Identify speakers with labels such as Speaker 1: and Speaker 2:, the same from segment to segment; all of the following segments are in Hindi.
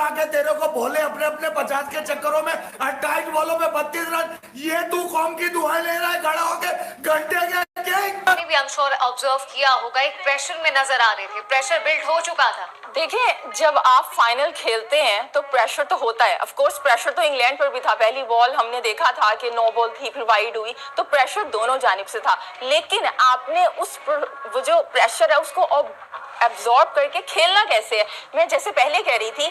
Speaker 1: आके तेरे को बोले अपने अपने 50 के चक्करों में 28 बॉलों में 32 रन, ये तू कौम की दुआएं ले रहा है खड़ा होके घंटे के।
Speaker 2: भी I'm sure ऑब्जर्व किया होगा, एक प्रेशर में नजर आ रहे थे, प्रेशर बिल्ड हो चुका था।
Speaker 3: देखिए, जब आप फाइनल खेलते हैं तो प्रेशर तो होता है। ऑफ कोर्स प्रेशर तो इंग्लैंड पर भी था। पहली बॉल हमने देखा था कि नो बॉल थी, फिर वाइड हुई, तो प्रेशर दोनों जानिब से था। लेकिन आपने वो जो प्रेशर है उसको एब्जॉर्ब करके खेलना कैसे है। मैं जैसे पहले कह रही थी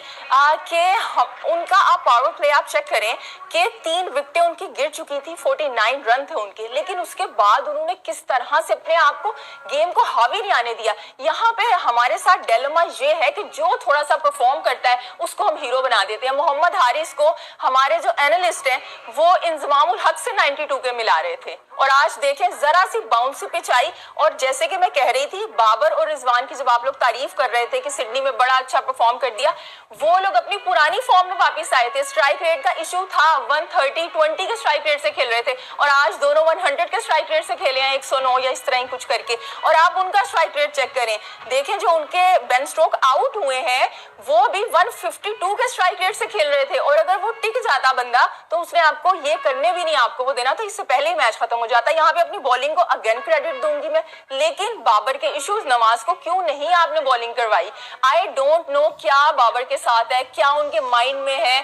Speaker 3: कि उनका आप पावर प्ले आप चेक करें कि 3 विकेटें उनकी गिर चुकी थी, 49 रन थे उनके, लेकिन उसके बाद उन्होंने किस तरह से अपने आप को गेम को हावी नहीं आने दिया। यहाँ पे हमारे साथ डिलेमा ये है कि जो थोड़ा सा परफॉर्म करता है उसको हम हीरो बना देते हैं। मोहम्मद हारिस को हमारे जो एनालिस्ट हैं वो इंजमामुल हक से 92 के मिला रहे थे, और आज देखें जरा सी बाउंसी पिच आई। और जैसे कि मैं कह रही थी, बाबर और रिजवान की जब आप लोग तारीफ कर रहे थे कि सिडनी में बड़ा अच्छा परफॉर्म कर दिया, वो लोग अपनी पुरानी फॉर्म में वापस आए थे। स्ट्राइक रेट का इशू था, 130-20 के स्ट्राइक रेट से खेल रहे थे, और आज दोनों 100 के स्ट्राइक रेट से खेले हैं, 109 या इस तरह ही कुछ करके। और आप उनका स्ट्राइक रेट चेक करें, देखें जो उनके बेन स्टोक आउट हुए हैं वो भी 152 के स्ट्राइक रेट से खेल रहे थे, और अगर वो टिक जाता बंदा तो उसने आपको ये करने भी नहीं आपको वो देना, तो इससे पहले ही मैच खत्म हो जाता। यहाँ पे अपनी बॉलिंग को अगेन क्रेडिट दूंगी मैं, लेकिन बाबर के इश्यूज, नवाज को क्यों नहीं आपने बॉलिंग करवाई? आई डोंट नो क्या बाबर के साथ है, क्या उनके माइंड में है।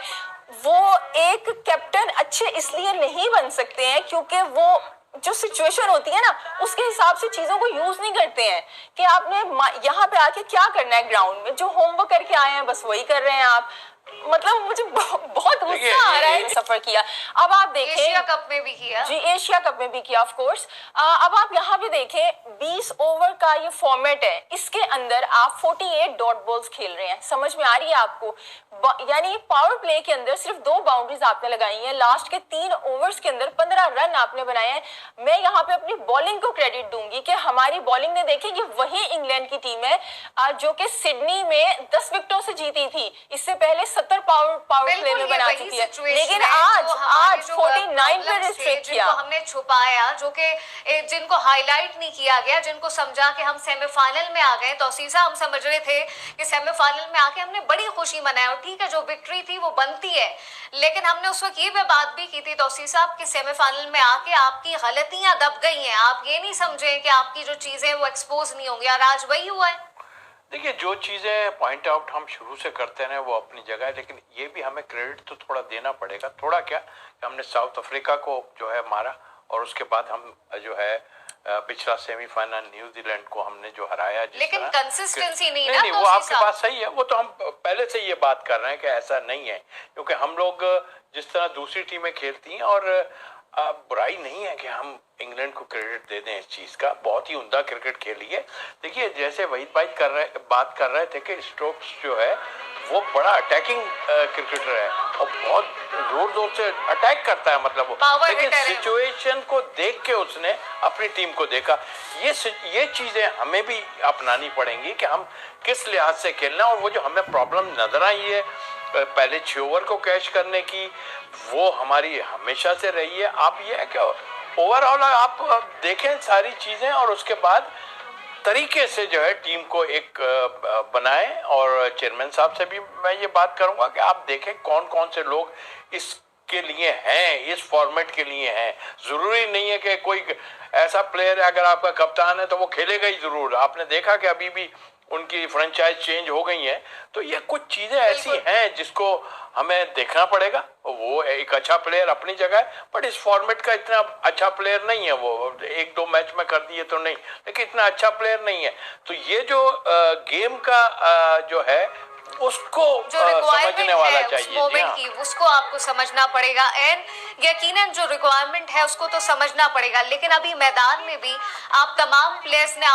Speaker 3: वो एक कैप्टन अच्छे इसलिए नहीं बन सकते हैं क्योंकि वो जो सिचुएशन होती है ना उसके हिसाब से चीजों को यूज नहीं करते हैं कि आपने यहाँ पे आके क्या करना है। ग्राउंड में जो होमवर्क करके आए हैं बस वही कर रहे हैं आप। मतलब मुझे बहुत गुस्सा आ रहा है। सफर किया, अब आप देखें
Speaker 2: एशिया कप में भी किया
Speaker 3: जी, एशिया कप में भी किया ऑफ कोर्स। अब आप यहाँ पे देखें 20 ओवर का ये फॉर्मेट है, इसके अंदर आप 48 डॉट बॉल्स खेल रहे हैं। समझ में आ रही है आपको? यानी पावर प्ले के अंदर सिर्फ 2 बाउंड्रीज आपने लगाई हैं, लास्ट के 3 ओवर्स के अंदर 15 रन आपने बनाए हैं। मैं यहाँ पे अपनी बॉलिंग को क्रेडिट दूंगी कि हमारी बॉलिंग ने, देखिए ये वही इंग्लैंड की टीम है जो कि सिडनी में 10 विकेटों से जीती थी, इससे पहले 70 पावर प्ले में बना चुकी है, लेकिन आज 49 पे रिस्ट्रिक्ट किया।
Speaker 2: हमने छुपाया, जो कि जिनको हाईलाइट नहीं किया गया, जिनको समझा कि हम सेमीफाइनल में आ गए। तो सीसा हम समझ रहे थे कि सेमीफाइनल में आके हमने बड़ी खुशी मनाई, और ठीक है जो विक्ट्री थी वो बनती है, लेकिन हमने उस वक्त ये बात भी की थी तौसीफ साहब कि सेमीफाइनल में आके आपकी गलतियां दब गई हैं, आप ये नहीं समझे कि आपकी जो चीजें वो एक्सपोज नहीं होंगी, और आज वही हुआ है।
Speaker 4: देखिए, जो चीज़ें पॉइंट आउट हम शुरू से करते हैं वो अपनी जगह है, लेकिन ये भी हमें क्रेडिट तो थोड़ा देना पड़ेगा। थोड़ा क्या कि हमने साउथ अफ्रीका को जो है मारा, और उसके बाद हम जो है पिछला सेमीफाइनल न्यूजीलैंड को हमने जो हराया,
Speaker 2: लेकिन कंसिस्टेंसी नहीं ना।
Speaker 4: नहीं, वो आपके पास सही है, वो तो हम पहले से ये बात कर रहे हैं कि ऐसा नहीं है, क्योंकि हम लोग जिस तरह दूसरी टीमें खेलती हैं, और बुराई नहीं है कि हम इंग्लैंड को क्रेडिट दे दें इस चीज़ का, बहुत ही उम्दा क्रिकेट खेली है। देखिए, जैसे वहीद भाई बात कर रहे थे कि स्टोक्स जो है वो बड़ा अटैकिंग क्रिकेटर है और बहुत जोर जोर से अटैक करता है, मतलब वो, लेकिन सिचुएशन को देख के उसने अपनी टीम को देखा। ये चीज़ें हमें भी अपनानी पड़ेंगी कि हम किस लिहाज से खेलना, और वो जो हमें प्रॉब्लम नजर आई है पहले 6 ओवर को कैच करने की, वो हमारी हमेशा से रही है। आप ये है कि ओवरऑल आप देखें सारी चीज़ें, और उसके बाद तरीके से जो है टीम को एक बनाएं। और चेयरमैन साहब से भी मैं ये बात करूंगा कि आप देखें कौन कौन से लोग इसके लिए हैं, इस फॉर्मेट के लिए हैं। ज़रूरी नहीं है कि कोई ऐसा प्लेयर है, अगर आपका कप्तान है तो वो खेलेगा ही ज़रूर। आपने देखा कि अभी भी उनकी फ्रेंचाइज चेंज हो गई हैं, तो ये कुछ चीज़ें ऐसी हैं जिसको हमें देखना पड़ेगा। वो एक अच्छा प्लेयर अपनी जगह है, बट इस फॉर्मेट का इतना अच्छा प्लेयर नहीं है। वो 1-2 मैच में कर दिए तो नहीं, लेकिन इतना अच्छा प्लेयर नहीं है। तो ये जो गेम का जो है उसको समझने वाला चाहिए,
Speaker 2: मोमेंट की उसको आपको समझना पड़ेगा, एंड यकीनन जो रिक्वायरमेंट है उसको तो समझना पड़ेगा। लेकिन अभी मैदान में भी आप तमाम प्लेयर्स ने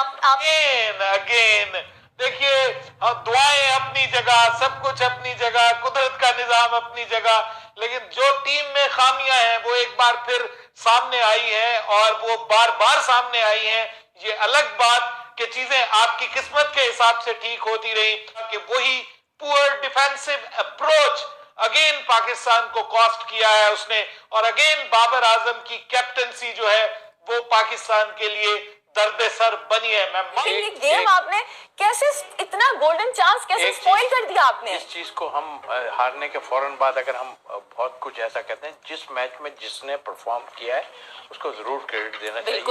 Speaker 5: अगेन देखिए, दुआएं अपनी जगह, सब कुछ अपनी जगह, कुदरत का निजाम अपनी जगह, लेकिन जो टीम में खामियां हैं वो एक बार फिर सामने आई हैं, और वो बार बार सामने आई हैं। ये अलग बात कि चीजें आपकी किस्मत के हिसाब से ठीक होती रही, कि वही poor defensive approach again Pakistan को कॉस्ट किया है उसने, और अगेन बाबर आजम की कैप्टनसी जो है वो पाकिस्तान के लिए दर्द सर बनी है। मैं
Speaker 3: लेकिन ये गेम आपने कैसे, इतना गोल्डन चांस कैसे स्पॉइल कर दिया आपने?
Speaker 4: इस चीज को हम हारने के फौरन बाद अगर हम बहुत कुछ ऐसा कहते हैं, जिस मैच में जिसने परफॉर्म किया है उसको जरूर क्रेडिट देना चाहिए।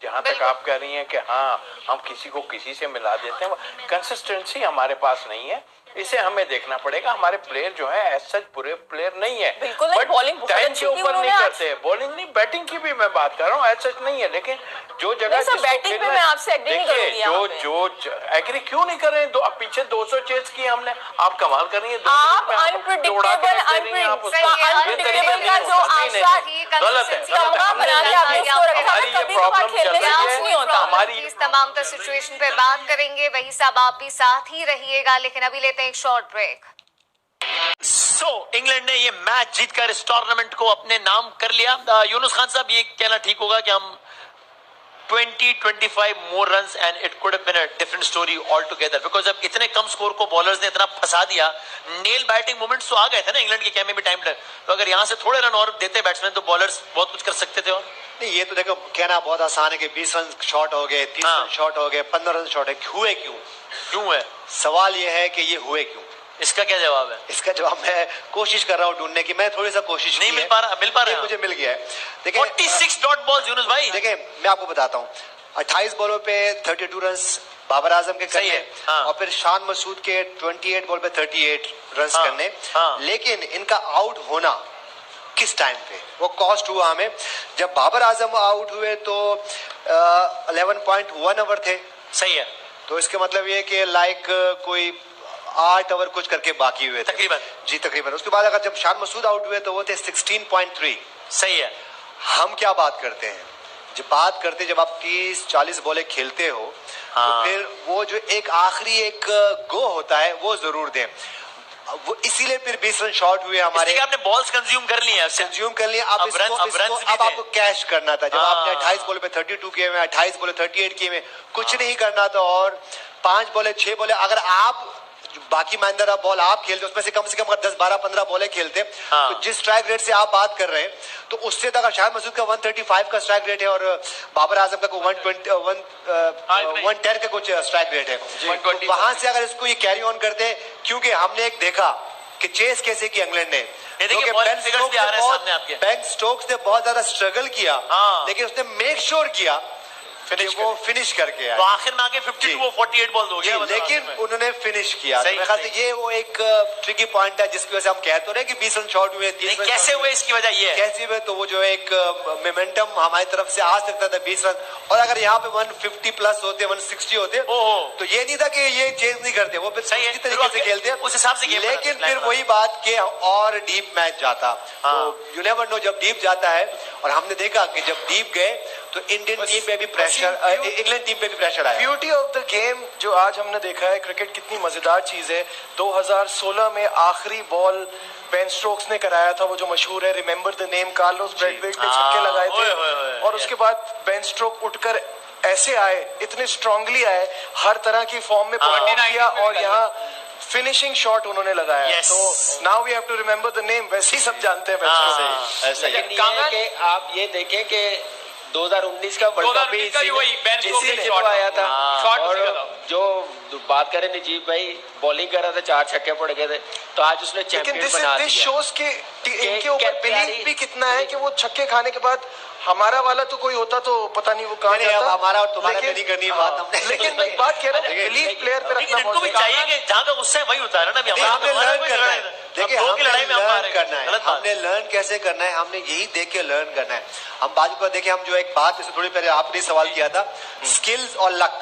Speaker 4: जहां तक आप कह रही हैं कि हाँ हम किसी को किसी से मिला देते हैं, कंसिस्टेंसी हमारे पास नहीं है, इसे हमें देखना पड़ेगा। हमारे प्लेयर जो है एज सच बुरे प्लेयर नहीं है,
Speaker 3: बट बॉलिंग
Speaker 4: टाइम के ऊपर नहीं करते। बॉलिंग नहीं, बैटिंग की भी मैं बात कर रहा हूँ, एज सच नहीं है। लेकिन जो जगह
Speaker 3: बैटिंग में मैं आपसे एग्री नहीं करूंगी।
Speaker 4: जो एग्री क्यों नहीं कर रहे हैं? अब पीछे 200 चेस किए हमने, आप कमाल कर रही हैं।
Speaker 3: आप अनप्रेडिक्टेबल का जो आशा
Speaker 4: गलत है,
Speaker 2: हमारी इस तमाम सिचुएशन पे बात करेंगे। वही साहब आप भी साथ ही रहिएगा, लेकिन अभी लेते हैं एक शॉर्ट ब्रेक।
Speaker 6: इंग्लैंड ने ये मैच जीतकर इस टूर्नामेंट को अपने नाम कर लिया। यूनुस खान साहब, ये कहना ठीक होगा कि हम 20-25 more runs and it could have been a different story altogether, because अब इतने कम स्कोर को बॉलर्स ने इतना फंसा दिया। नेल बैटिंग मोमेंट्स तो आ गए थे ना इंग्लैंड के कैम में भी टाइम तक, तो अगर यहाँ से थोड़े रन और देते बैट्समैन तो बॉलर्स बहुत कुछ कर सकते थे। और
Speaker 7: नहीं, ये तो देखो कहना बहुत आसान है कि 20 रन शॉट हो गए, 30 रन शॉट हो गए, 15 रन शॉट है, हुए क्यों है? सवाल ये है कि ये हुए क्यों?
Speaker 6: इसका क्या जवाब है?
Speaker 7: इसका जवाब मैं कोशिश कर रहा हूँ ढूंढने की, मैं थोड़ी सा कोशिश
Speaker 6: नहीं मिल पा रहा
Speaker 7: मुझे मिल गया है। देखिए
Speaker 6: 46 डॉट बॉल्स यूनुस भाई।
Speaker 7: देखिए मैं आपको बताता हूँ, 28 बॉलों पे 32 रन बाबर आजम के करने, और फिर शान मसूद के 28 बॉल पे 38 रन करने। लेकिन इनका आउट होना किस टाइम पे, वो कॉस्ट हुआ हमें। जब बाबर आजम आउट हुए तो 11.1 ओवर थे।
Speaker 6: सही है,
Speaker 7: तो इसके मतलब ये कि लाइक कोई 8 ओवर कुछ करके बाकी हुए
Speaker 6: तकरीबन।
Speaker 7: जी तकरीबन। उसके बाद अगर जब शान मसूद आउट हुए तो वो थे 16.3।
Speaker 6: सही है।
Speaker 7: हम क्या बात करते हैं, जब आप 30-40 बॉलें खेलते हो तो फिर वो जो एक आखिरी एक गो होता है वो जरूर दें। वो इसीलिए फिर 20 रन शॉर्ट हुए हमारे।
Speaker 6: आपने बॉल्स कंज्यूम कर लिए,
Speaker 7: अब आपको कैश करना था। जब आपने 28 बॉल पे 32 किए हुए, 28 बॉल 38 किए हुए, कुछ नहीं करना था। और 5 बॉलें 6 बॉलें अगर आप बाकी मैंदर बॉल आप खेलते, उसमें से कम 10, 12, 15 बॉलें खेलते, तो जिस स्ट्राइक रेट से आप बात कर रहे हैं, तो उससे तक शायद मसूद का 135 का स्ट्राइक रेट है और बाबर आजम का 110 का कुछ स्ट्राइक रेट है। तो वहां से अगर इसको ये कैरी ऑन करते, क्योंकि हमने एक देखा कि चेस कैसे की इंग्लैंड ने, बेन स्टोक्स ने बहुत ज्यादा स्ट्रगल किया, लेकिन उसने मेक श्योर किया वो फिनिश करके आए।
Speaker 6: तो आखिर में आके 52-48 बॉल हो गया,
Speaker 7: लेकिन उन्होंने फिनिश किया। मेरे ख्याल से ये वो एक ट्रिकी पॉइंट है जिसकी वजह से हम कहते रहे कि 20 रन शॉट हुए, 30 रन
Speaker 6: कैसे हुए, इसकी वजह ये है
Speaker 7: कैसे हुए। तो वो जो एक मोमेंटम हमारी तरफ से आ सकता था 20 रन, और अगर यहाँ पे 150 प्लस होते, 160 होते, तो ये नहीं था कि ये चेंज नहीं करते, वो फिर सही तरीके से खेलते
Speaker 6: उस हिसाब से।
Speaker 7: लेकिन फिर वही बात के और डीप मैच जाता, तो यू नेवर नो जब डीप जाता है। और हमने देखा कि जब डीप गए तो इंडियन टीम पे भी प्रेशर, इंग्लैंड टीम पे भी प्रेशर आया।
Speaker 8: ब्यूटी ऑफ द गेम जो आज हमने देखा है, क्रिकेट कितनी मजेदार चीज है। 2016 में आखिरी बॉल बेन स्टोक्स ने कराया था, वो जो मशहूर है remember the name, Carlos Brathwaite ने छक्के लगाए थे, और उसके बाद बेन स्टोक्स उठकर ऐसे आए, इतने स्ट्रांगली आए, हर तरह की फॉर्म में परफॉर्म किया, और यहाँ फिनिशिंग शॉट उन्होंने लगाया। तो now we have to remember the name, वैसे ही सब जानते हैं।
Speaker 9: ऐसा कि आप ये देखें कि 2019 का वर्ल्ड कप इसी ने आया था, और जो बात करें नजीब भाई बॉलिंग कर रहा था, 4 छक्के पड़ गए थे, तो आज उसने चैंपियन बना दिया।
Speaker 8: शोज के इनके ऊपर बिलीव भी कितना है कि वो छक्के खाने के बाद हमारा वाला तो कोई होता तो पता नहीं वो कहाँ जाता।
Speaker 7: हमारा और तुम्हारा पे नहीं करनी बात हमने,
Speaker 8: लेकिन बात कह रहे हैं बिलीव प्लेयर पे रखना बहुत
Speaker 6: चाहिए कि जहाँ का गुस्सा है वही उतारा ना।
Speaker 7: हमने लर्न करना है, देखिए हमने लर्न करना है, हमने लर्न कैसे करना है, हमने यही देख के लर्न करना है। हम बाजू पर देखिए, हम जो एक बात जैसे थोड़ी पहले आपने सवाल किया था, स्किल्स और लक,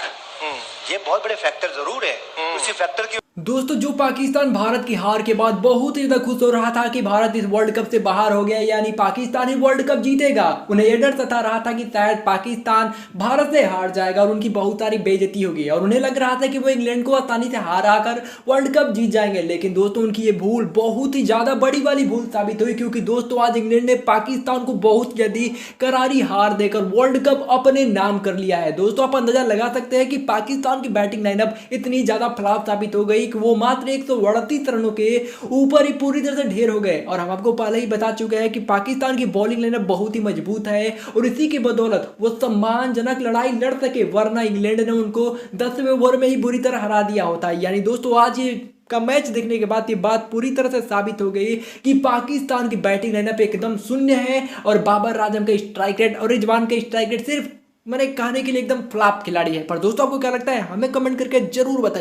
Speaker 7: ये बहुत बड़े फैक्टर जरूर है। उसी फैक्टर की
Speaker 10: दोस्तों, जो पाकिस्तान भारत की हार के बाद बहुत ही ज्यादा खुश हो रहा था कि भारत इस वर्ल्ड कप से बाहर हो गया, यानी पाकिस्तान ही वर्ल्ड कप जीतेगा, उन्हें यह डर सता रहा था कि शायद पाकिस्तान भारत से हार जाएगा और उनकी बहुत सारी बेइज्जती होगी, और उन्हें लग रहा था कि वो इंग्लैंड को आसानी से हरा कर वर्ल्ड कप जीत जाएंगे। लेकिन दोस्तों, उनकी ये भूल बहुत ही ज्यादा बड़ी वाली भूल साबित हुई, क्योंकि दोस्तों आज इंग्लैंड ने पाकिस्तान को बहुत जल्दी करारी हार देकर वर्ल्ड कप अपने नाम कर लिया है। दोस्तों, आप अंदाजा लगा सकते हैं कि पाकिस्तान पाकिस्तान की बैटिंग लाइनअप इतनी ज्यादा फ्लॉप साबित हो गई कि वो मात्र 138 रनों के ऊपर ही पूरी तरह से ढेर हो गए। और हम आपको पहले ही बता चुके हैं कि पाकिस्तान की बॉलिंग लाइनअप बहुत ही मजबूत है और इसी की बदौलत वो सम्मानजनक लड़ाई लड़ सके, वरना इंग्लैंड ने उनको 10वें ओवर में ही बुरी तरह हरा दिया होता है। यानी दोस्तों आज ये का मैच देखने के बाद ये बात पूरी तरह से साबित हो गई कि पाकिस्तान की बैटिंग लाइनअप एकदम शून्य है और बाबर आजम का स्ट्राइक रेट और रिजवान का स्ट्राइक रेट सिर्फ मैंने कहने के लिए एकदम फ्लॉप खिलाड़ी है। पर दोस्तों आपको क्या लगता है हमें कमेंट करके जरूर बताइए।